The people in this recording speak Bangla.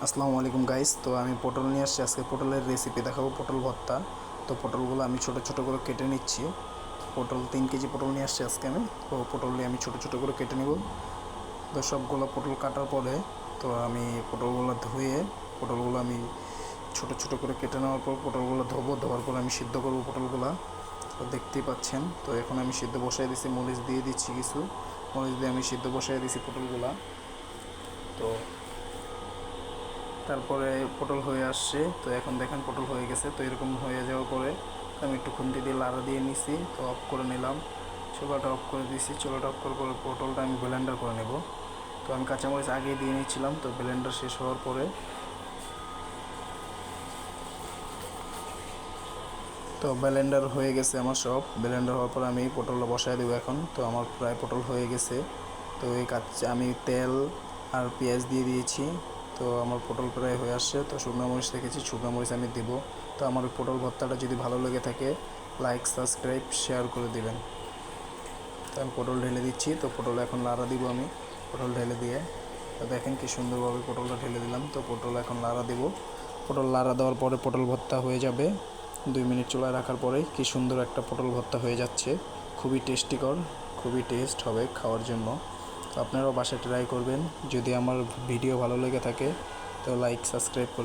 আসসালামু আলাইকুম গাইস। তো আমি পটল নিয়ে আসছি, আজকে পটলের রেসিপি দেখাবো, পটল ভর্তা। তো পটলগুলো আমি ছোট ছোট করে কেটে নিচ্ছি। পটল 3 কেজি পটল নিয়ে আসছি আজকে আমি। তো পটল নিয়ে আমি ছোট ছোট করে কেটে নেব। তো সবগুলো পটল কাটার পরে তো আমি পটলগুলো ধুয়ে পটলগুলো আমি ছোট ছোট করে কেটে নেওয়ার পর পটলগুলো ধোয়ার পর আমি সিদ্ধ করবো পটলগুলো। তো দেখতেই পাচ্ছেন। তো এখন আমি সিদ্ধ বসাই দিচ্ছি, মরিচ দিয়ে দিচ্ছি, কিছু মরিচ দিয়ে আমি সিদ্ধ বসাই দিচ্ছি পটলগুলো। তো তারপরে পটল হয়ে আসছে। তো এখন দেখেন পটল হয়ে গেছে। তো এরকম হয়ে যাওয়ার পরে আমি একটু খুন্তি দিয়ে লাড়া দিয়ে নিছি। তো অফ করে নিলাম, চুলাটা অফ করে দিয়েছি। চুলাটা অফ করে পরে পটলটা আমি ব্লেন্ডার করে নেব। তো আমি কাঁচামরিচ আগেই দিয়ে নিয়েছিলাম। তো ব্লেন্ডার শেষ হওয়ার পরে তো ব্লেন্ডার হয়ে গেছে আমার সব। ব্লেন্ডার হওয়ার পর আমি পটলটা বসায় দেবো এখন। তো আমার প্রায় পটল হয়ে গেছে। তো এই কাজ আমি তেল আর পেঁয়াজ দিয়ে দিয়েছি। তো আমার পটল প্রায় হয়ে আসছে। তো শুকনো মরিচ রেখেছি, শুকনো মরিচ আমি দেবো। তো আমার পটল ভর্তাটা যদি ভালো লেগে থাকে লাইক, সাবস্ক্রাইব, শেয়ার করে দেবেন। তো আমি পটল ঢেলে দিচ্ছি। তো পটল এখন লাড়া দিব আমি, পটল ঢেলে দিয়ে। তো দেখেন কি সুন্দরভাবে পটলটা ঢেলে দিলাম। তো পটল এখন লাড়া দেবো। পটল লাড়া দেওয়ার পরে পটল ভর্তা হয়ে যাবে। 2 মিনিট চুলায় রাখার পরেই কি সুন্দর একটা পটল ভর্তা হয়ে যাচ্ছে। খুবই টেস্টিকর, খুবই টেস্ট হবে খাওয়ার জন্য। তো আপনারাও বাসায় ট্রাই করবেন। যদি আমার ভিডিও ভালো লেগে থাকে তো লাইক, সাবস্ক্রাইব করবেন।